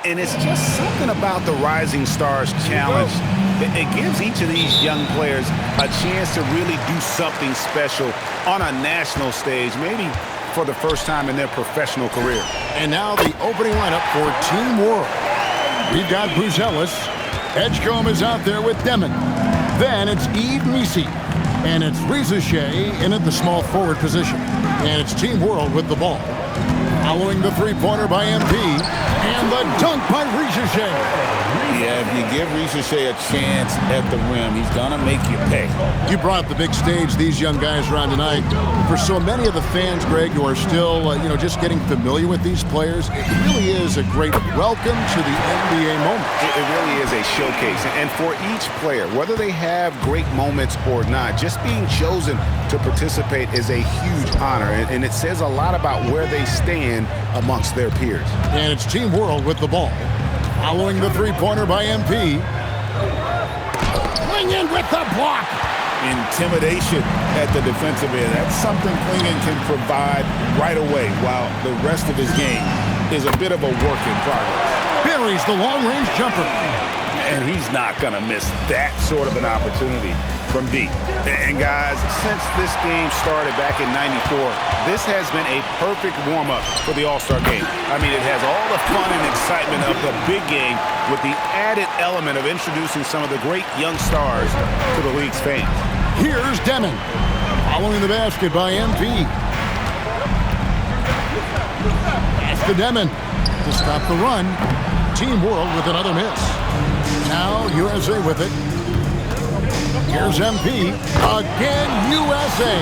And it's just something about the Rising Stars Challenge. It gives each of these young players a chance to really do something special on a national stage, maybe for the first time in their professional career. And now the opening lineup for Team World. We've got Buzelis. Edgecombe is out there with Demon. Then it's Yves Missi. And it's Reza Shea in at the small forward position. And it's Team World with the ball. Following the three-pointer by MP. And the dunk by Reza Shea. Yeah, if you give Reza Shea a chance at the rim, he's going to make you pay. You brought the big stage these young guys are on tonight. For so many of the fans, Greg, who are still, just getting familiar with these players, it really is a great welcome to the NBA moment. It really is a showcase. And for each player, whether they have great moments or not, just being chosen to participate is a huge honor. And it says a lot about where they stand amongst their peers. And it's Team World with the ball. Following the three-pointer by MP. Clingan with the block. Intimidation at the defensive end. That's something Clingan can provide right away, while the rest of his game is a bit of a work in progress. Buries the long-range jumper. And he's not going to miss that sort of an opportunity from deep. And guys, since this game started back in '94, this has been a perfect warm-up for the All-Star game. I mean, it has all the fun and excitement of the big game with the added element of introducing some of the great young stars to the league's fans. Here's Demon. Following the basket by MP. Pass to Demon to stop the run. Team World with another miss. Now USA with it. Here's MP. Again, USA.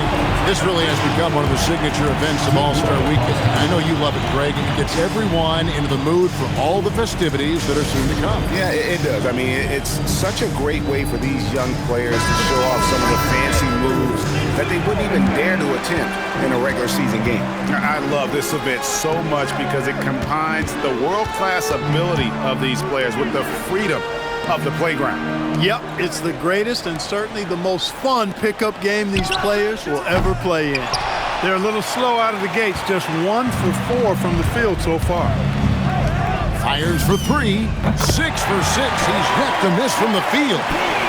This really has become one of the signature events of All-Star Weekend. I know you love it, Greg. It gets everyone into the mood for all the festivities that are soon to come. Yeah, it does. I mean, it's such a great way for these young players to show off some of the fancy moves that they wouldn't even dare to attempt in a regular season game. I love this event so much because it combines the world-class ability of these players with the freedom of the playground. Yep, it's the greatest and certainly the most fun pickup game these players will ever play in. They're a little slow out of the gates, just 1 for 4 from the field so far. Fires for 3, 6 for 6. He's yet to miss from the field.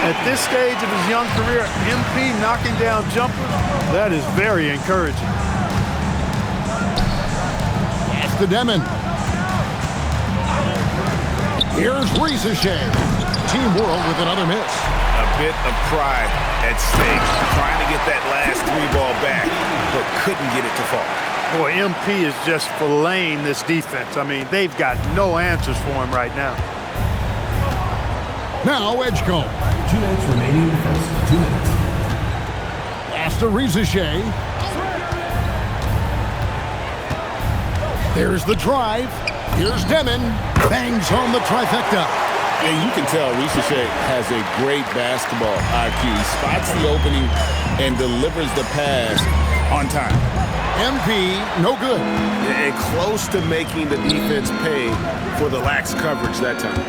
At this stage of his young career, MP knocking down jumpers, that is very encouraging. Pass to Demon. Here's Reza Shea. Team World with another miss. A bit of pride at stake, trying to get that last 3-ball back, but couldn't get it to fall. Boy, MP is just filleting this defense. I mean, they've got no answers for him right now. Now Edgecombe. 2 minutes remaining in the first. 2 minutes. Pass to Reza Shea. There's the drive. Here's Demon. Bangs home the trifecta. And you can tell Reza Shea has a great basketball IQ. He spots the opening and delivers the pass on time. MP, no good. And close to making the defense pay for the lax coverage that time.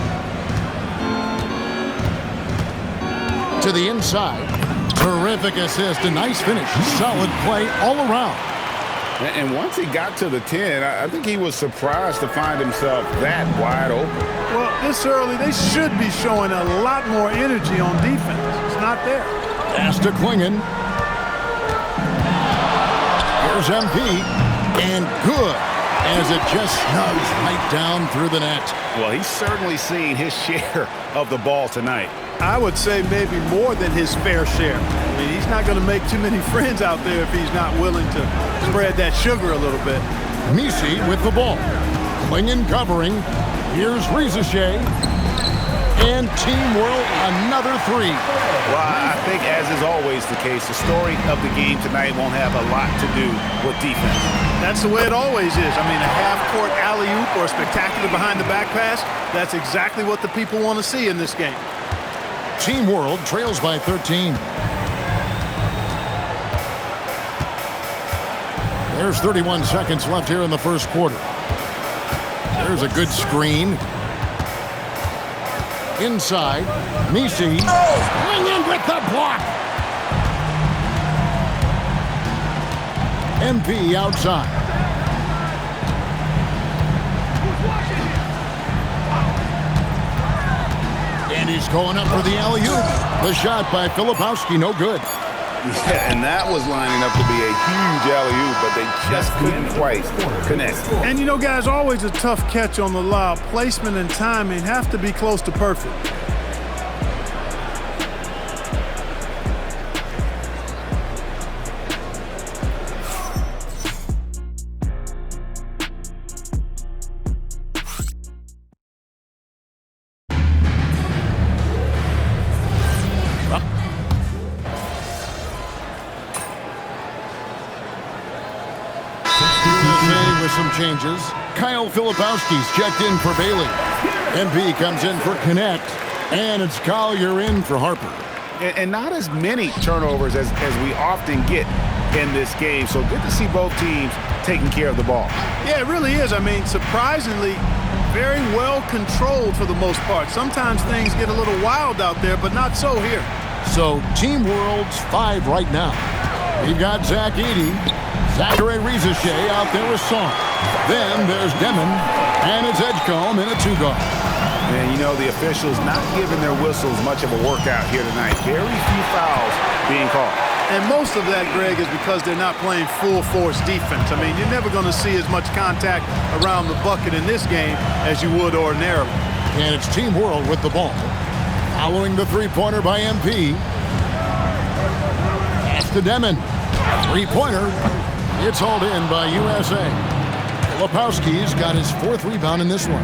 To the inside. Terrific assist. A nice finish. Solid play all around. And once he got to the 10, I think he was surprised to find himself that wide open. Well, this early, they should be showing a lot more energy on defense. It's not there. Pass to Clingan. Here's MP. And good, as it just snugs right down through the net. Well, he's certainly seen his share of the ball tonight. I would say maybe more than his fair share. I mean, he's not going to make too many friends out there if he's not willing to spread that sugar a little bit. Missi with the ball. Clingan covering. Here's Reza Shea. And Team World, another 3. Well, I think, as is always the case, the story of the game tonight won't have a lot to do with defense. That's the way it always is. I mean, a half-court alley-oop or a spectacular behind-the-back pass, that's exactly what the people want to see in this game. Team World trails by 13. There's 31 seconds left here in the first quarter. There's a good screen. Inside, Missi. Clingan with the block. MP outside. And he's going up for the alley-oop. The shot by Filipowski, no good. Yeah, and that was lining up to be a huge alley-oop, but they just couldn't quite connect. And you know, guys, always a tough catch on the lob. Placement and timing have to be close to perfect. With some changes, Kyle Filipowski's checked in for Bailey. MP comes in for Connect, and it's Collier in for Harper. And not as many turnovers as we often get in this game, so good to see both teams taking care of the ball. Yeah, it really is. I mean, surprisingly, very well controlled for the most part. Sometimes things get a little wild out there, but not so here. So, Team World's 5 right now. We've got Zach Edey, Zachary Rizachet out there with Song. Then there's Demon, and it's Edgecombe in a 2-guard. And you know, the officials not giving their whistles much of a workout here tonight. Very few fouls being called. And most of that, Greg, is because they're not playing full-force defense. I mean, you're never going to see as much contact around the bucket in this game as you would ordinarily. And it's Team World with the ball. Following the three-pointer by MP. Pass to Demon. Three-pointer. It's hauled in by USA. Filipowski's got his 4th rebound in this one.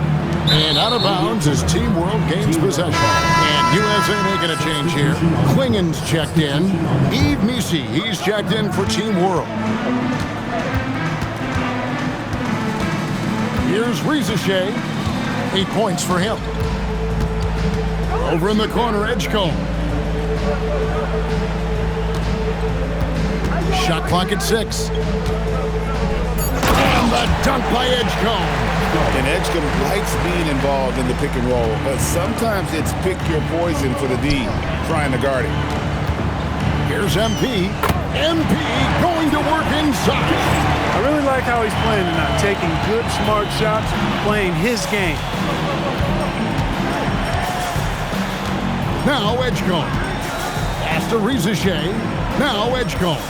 And out of bounds as Team World gains possession. And USA making a change here. Klingen's checked in. Yves Missi, he's checked in for Team World. Here's Rizachet. 8 points for him. Over in the corner, Edgecombe. Shot clock at 6. And the dunk by Edgecombe. And Edgecombe likes being involved in the pick and roll, but sometimes it's pick your poison for the D trying to guard it. Here's MP. MP going to work inside. I really like how he's playing tonight, taking good, smart shots, playing his game. Now Edgecombe. Pass to Rizachet. Now Edgecombe.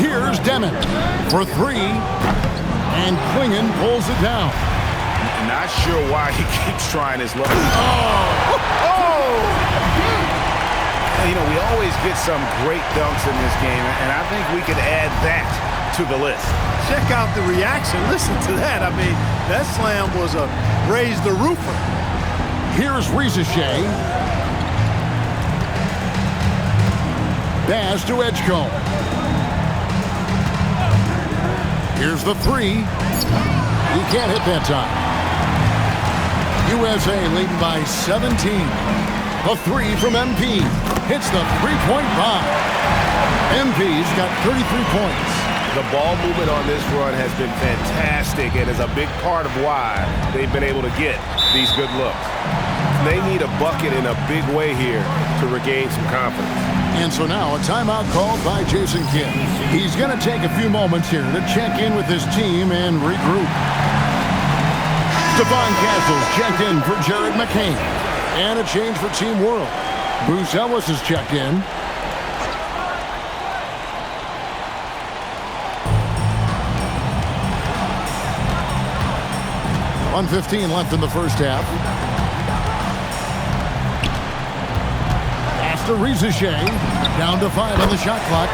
Here's Demon for 3. And Klingen pulls it down. Not sure why he keeps trying his luck. You know, we always get some great dunks in this game, and I think we could add that to the list. Check out the reaction. Listen to that. I mean, that slam was a raise the roofer. Here's Rizachet. Pass to Edgecombe. Here's the 3. He can't hit that time. USA leading by 17. The 3 from MP. Hits the three-point bomb. MP's got 33 points. The ball movement on this run has been fantastic and is a big part of why they've been able to get these good looks. They need a bucket in a big way here to regain some confidence. And so now a timeout called by Jason Kidd. He's going to take a few moments here to check in with his team and regroup. Stephon Castles checked in for Jared McCain. And a change for Team World. Bruce Ellis is checked in. .1:15 left in the first half. Pass to Rizachet. Down to 5 on the shot clock.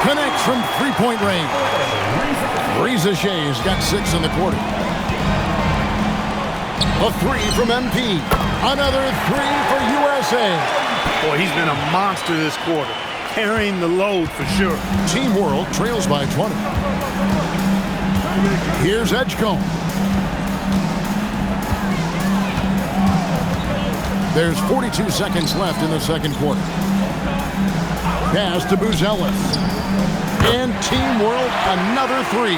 Connects from three-point range. Rizachet's got 6 in the quarter. A 3 from MP. Another 3 for USA. Boy, he's been a monster this quarter, carrying the load for sure. Team World trails by 20. Here's Edgecombe. There's 42 seconds left in the second quarter. Pass to Buzelis. And Team World, another 3.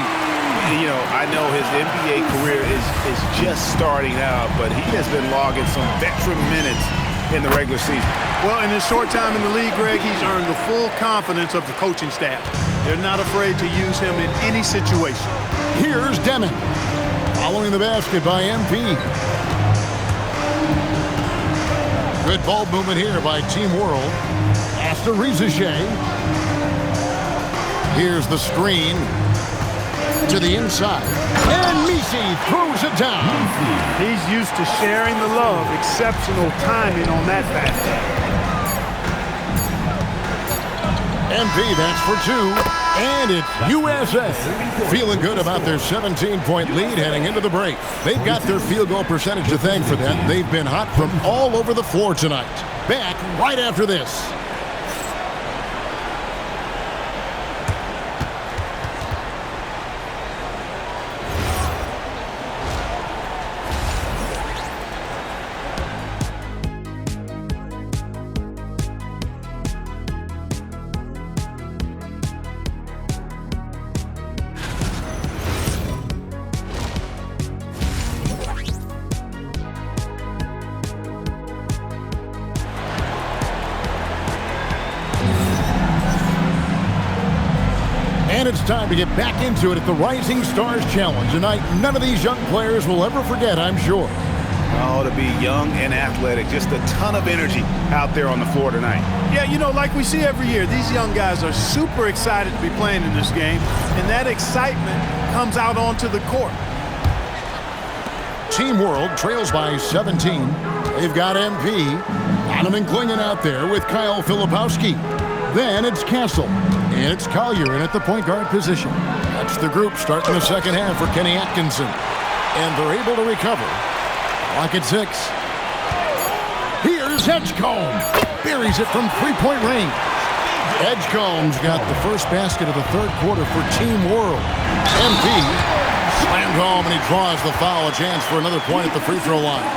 You know, I know his NBA career is just starting out, but he has been logging some veteran minutes in the regular season. Well, in his short time in the league, Greg, he's earned the full confidence of the coaching staff. They're not afraid to use him in any situation. Here's Demon. Following the basket by MP. Good ball movement here by Team World. Pass to Rizache. Here's the screen to the inside. And Misi throws it down. He's used to sharing the love. Exceptional timing on that pass. MP, that's for two. And it's USA. Feeling good about their 17-point lead heading into the break. They've got their field goal percentage to thank for that. They've been hot from all over the floor tonight. Back right after this. And it's time to get back into it at the Rising Stars Challenge. Tonight, none of these young players will ever forget, I'm sure. Oh, to be young and athletic, just a ton of energy out there on the floor tonight. Yeah, you know, like we see every year, these young guys are super excited to be playing in this game, and that excitement comes out onto the court. Team World trails by 17. They've got MP, Donovan Clingan out there with Kyle Filipowski. Then it's Castle, and it's Collier in at the point guard position. That's the group starting the second half for Kenny Atkinson. And they're able to recover. Clock at 6. Here's Edgecombe. Buries it from three-point range. Edgecombe's got the first basket of the third quarter for Team World. MP slammed home, and he draws the foul. A chance for another point at the free throw line.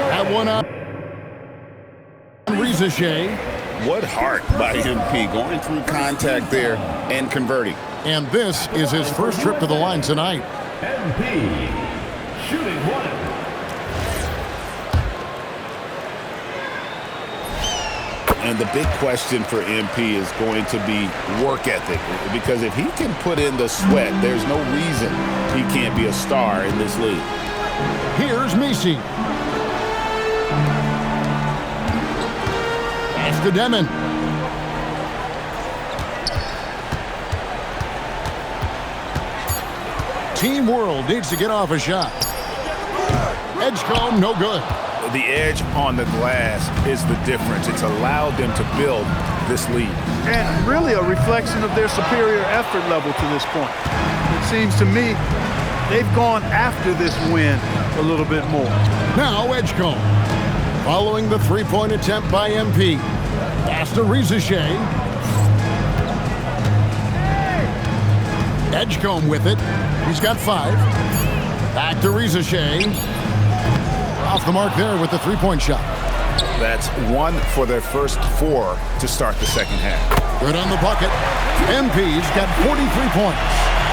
That one out. Rizache. What heart by MP, going through contact there and converting. And this is his first trip to the line tonight. MP, shooting one. And the big question for MP is going to be work ethic. Because if he can put in the sweat, there's no reason he can't be a star in this league. Here's Misi. Pass to Demon. Team World needs to get off a shot. Edgecombe, no good. The edge on the glass is the difference. It's allowed them to build this lead. And really a reflection of their superior effort level to this point. It seems to me they've gone after this win a little bit more. Now Edgecombe. Following the three-point attempt by MP. Pass to Rizache. Edgecombe with it. He's got 5. Back to Rizache. Off the mark there with the three-point shot. That's 1 for their first 4 to start the second half. Good on the bucket. MP's got 43 points.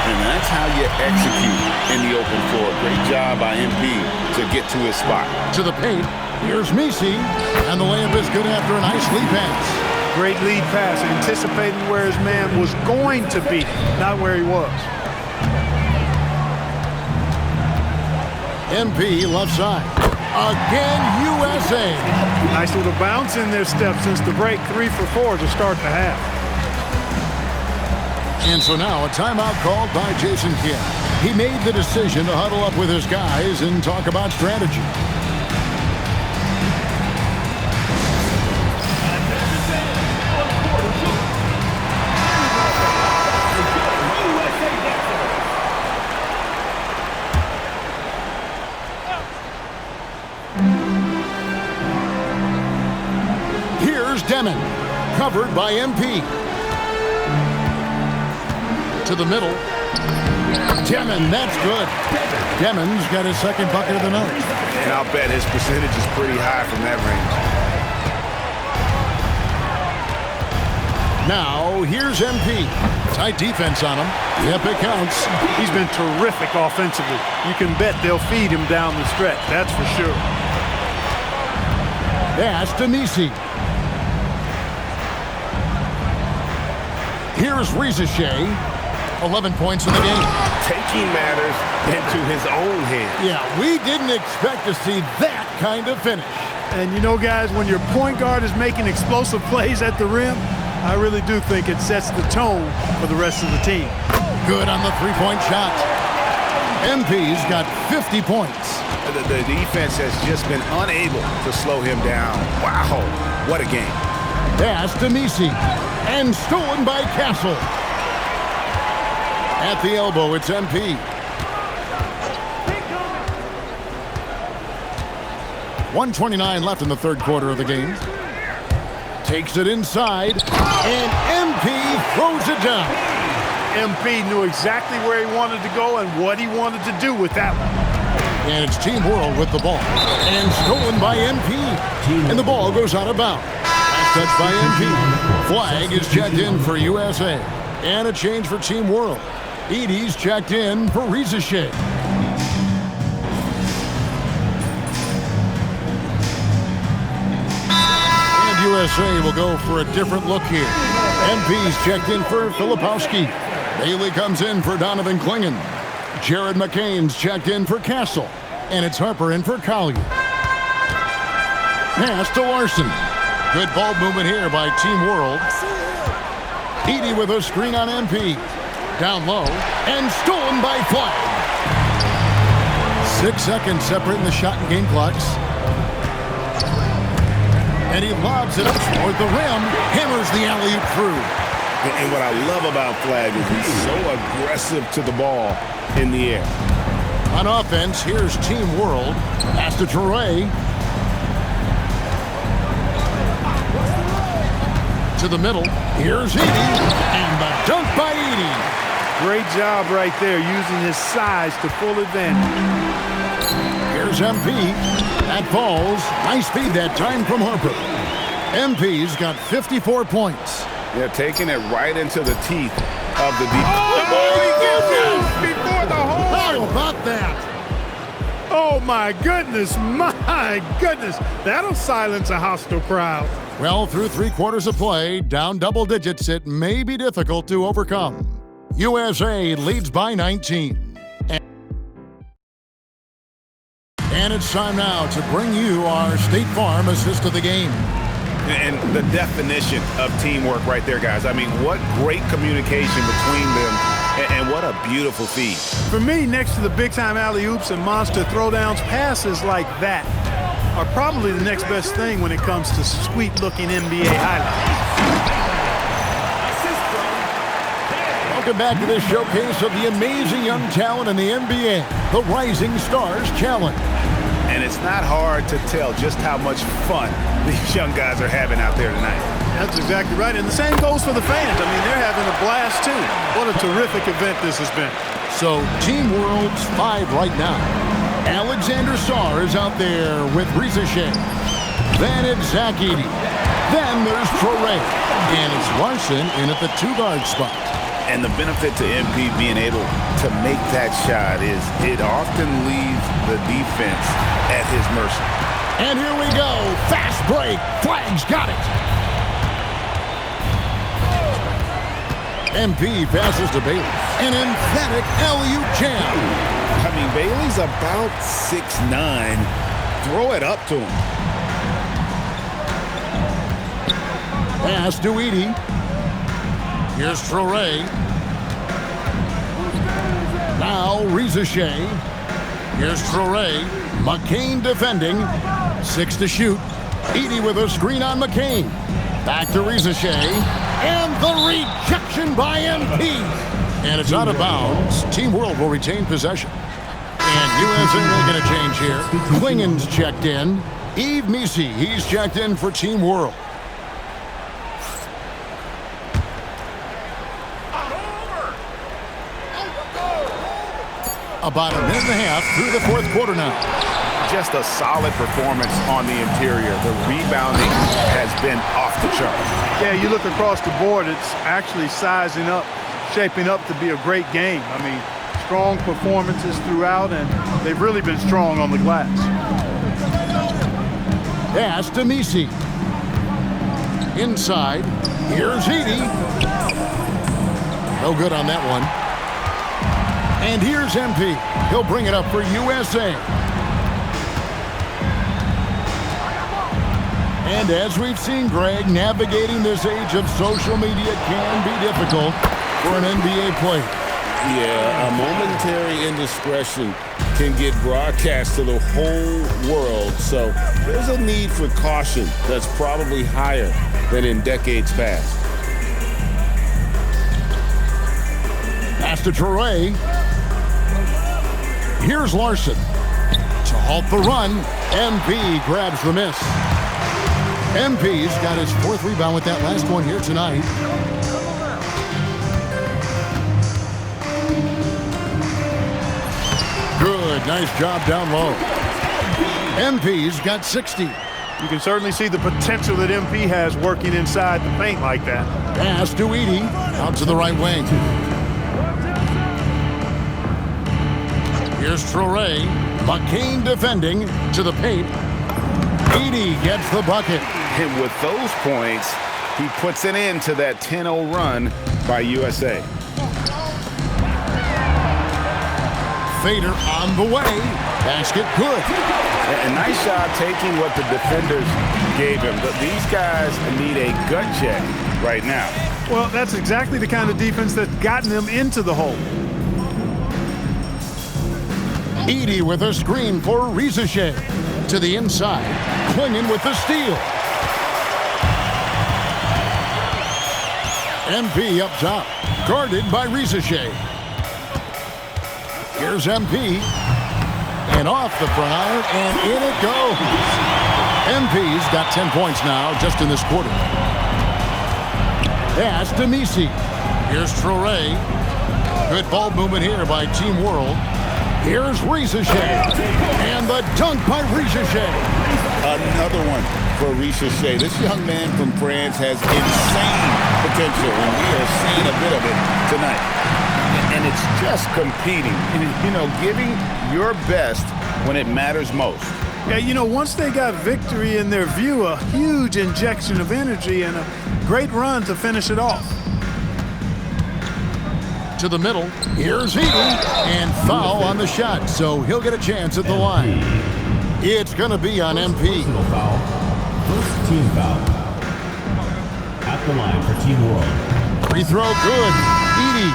And that's how you execute in the open floor. Great job by MP to get to his spot. To the paint. Here's Misi. And the layup is good after a nice lead pass. Great lead pass, anticipating where his man was going to be, not where he was. MP left side. Again, USA. Nice little bounce in their step since the break. 3 for 4 to start the half. And so now a timeout called by Jason Kidd. He made the decision to huddle up with his guys and talk about strategy. Demon, covered by MP. To the middle. Demon, that's good. Demon's got his second bucket of the night. And I'll bet his percentage is pretty high from that range. Now, here's MP. Tight defense on him. Yep, it counts. He's been terrific offensively. You can bet they'll feed him down the stretch, that's for sure. Pass to Misi. Here's Rizache. 11 points in the game. Taking matters into his own hands. Yeah, we didn't expect to see that kind of finish. And you know, guys, when your point guard is making explosive plays at the rim, I really do think it sets the tone for the rest of the team. Good on the three-point shot. MP's got 50 points. The defense has just been unable to slow him down. Wow, what a game. Pass to Misi, and stolen by Castle. At the elbow, it's MP. 1:29 left in the third quarter of the game. Takes it inside, and MP throws it down. MP knew exactly where he wanted to go and what he wanted to do with that one. And it's Team World with the ball. And stolen by MP. And the ball goes out of bounds. Last touch by MP. Flag is checked in for USA. And a change for Team World. Edey's checked in for Reza Shea. And USA will go for a different look here. MP's checked in for Filipowski. Bailey comes in for Donovan Clingan. Jared McCain's checked in for Castle. And it's Harper in for Collier. Pass to Larson. Good ball movement here by Team World. Edey with a screen on MP. Down low. And stolen by Flag. 6 seconds separating the shot and game clocks. And he lobs it up toward the rim. Hammers the alley-oop through. And what I love about Flag is he's so aggressive to the ball in the air. On offense, here's Team World. Pass to Toure. To the middle. Here's Edey. And the dunk by Edey. Great job right there, using his size to full advantage. Here's MP. That falls. Nice feed that time from Harper. MP's got 54 points. They're taking it right into the teeth of the defense. Oh, he gets it before the hole. How about that? Oh, my goodness, That'll silence a hostile crowd. Well, through 3 quarters of play, down double digits, it may be difficult to overcome. USA leads by 19. And it's time now to bring you our State Farm assist of the game. And the definition of teamwork right there, guys. I mean, what great communication between them, and what a beautiful feed. For me, next to the big-time alley-oops and monster throwdowns, passes like that are probably the next best thing when it comes to sweet-looking NBA highlights. Welcome back to this showcase of the amazing young talent in the NBA, the Rising Stars Challenge. And it's not hard to tell just how much fun these young guys are having out there tonight. That's exactly right. And the same goes for the fans. I mean, they're having a blast, too. What a terrific event this has been. So, Team World's 5 right now. Alexander Sarr is out there with Reza Shea. Then it's Zach Edey. Then there's Toure. And it's Larson in at the 2-guard spot. And the benefit to MP being able to make that shot is it often leaves the defense at his mercy. And here we go. Fast break. Flag's got it. MP passes to Bailey. An emphatic alley-oop jam. I mean, Bailey's about 6'9". Throw it up to him. Pass to Edey. Here's Toure. Now Reza Shea. Here's Toure. McCain defending. 6 to shoot. Edey with a screen on McCain. Back to Reza Shea. And the rejection by MP. And it's out of bounds. Team World will retain possession. And USA making a change here. Clingan's checked in. Yves Missi, he's checked in for Team World. About a minute and a half through the fourth quarter now. Just a solid performance on the interior. The rebounding has been off the charts. Yeah, you look across the board, it's actually sizing up, shaping up to be a great game. I mean, strong performances throughout, and they've really been strong on the glass. Pass to Missi. Inside. Here's Edey. No good on that one. And here's MP. He'll bring it up for USA. And as we've seen, Greg, navigating this age of social media can be difficult for an NBA player. Yeah, a momentary indiscretion can get broadcast to the whole world. So there's a need for caution that's probably higher than in decades past. Pass to Traore. Here's Larson. To halt the run, MP grabs the miss. MP's got his 4th rebound with that last one here tonight. Good, nice job down low. MP's got 60. You can certainly see the potential that MP has working inside the paint like that. Pass to Edey, out to the right wing. Here's Traore. McCain defending to the paint. Edey gets the bucket. And with those points, he puts an end to that 10-0 run by USA. Fader on the way. Basket good. A nice job taking what the defenders gave him. But these guys need a gut check right now. Well, that's exactly the kind of defense that's gotten them into the hole. Edey with a screen for Rizachet. To the inside. Clingan with the steal. MP up top. Guarded by Rizachet. Here's MP. And off the front iron, and in it goes. MP's got 10 points now just in this quarter. Pass to Nisi. Here's Traore. Good ball movement here by Team World. Here's Rizachet. And the dunk by Rizachet. Another one for Rizachet. This young man from France has insane potential, and we are seeing a bit of it tonight. And it's just competing, you know, giving your best when it matters most. Yeah, you know, once they got victory in their view, a huge injection of energy and a great run to finish it off. To the middle. Here's Edey. And foul on the shot, so he'll get a chance at the line. It's going to be on MP. Personal foul. First team foul. At the line for Team World. Free throw good. Edey.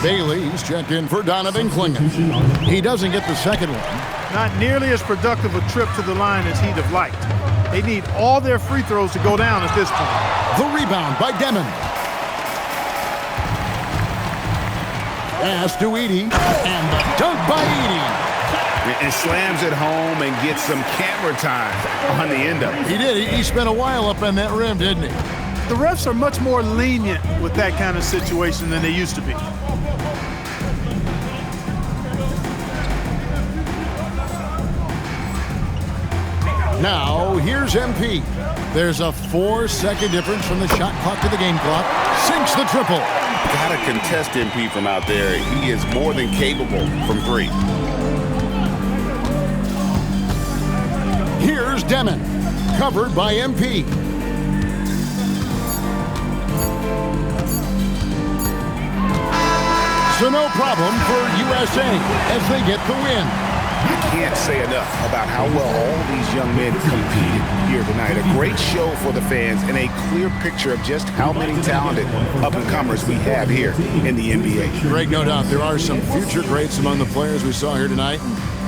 Bailey's checked in for Donovan Clingan. He doesn't get the second one. Not nearly as productive a trip to the line as he'd have liked. They need all their free throws to go down at this point. The rebound by Demon. Pass to Edey. And the dunk by Edey. And slams it home and gets some camera time on the end of it. He did. He spent a while up on that rim, didn't he? The refs are much more lenient with that kind of situation than they used to be. Now, here's MP. There's a 4-second difference from the shot clock to the game clock. Sinks the triple. Gotta contest MP from out there. He is more than capable from three. Here's Demon. Covered by MP. So no problem for USA as they get the win. I can't say enough about how well all these young men competed here tonight. A great show for the fans and a clear picture of just how many talented up-and-comers we have here in the NBA. Greg, no doubt there are some future greats among the players we saw here tonight.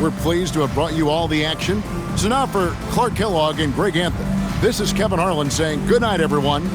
We're pleased to have brought you all the action. So now for Clark Kellogg and Greg Anthony, this is Kevin Harlan saying good night, everyone.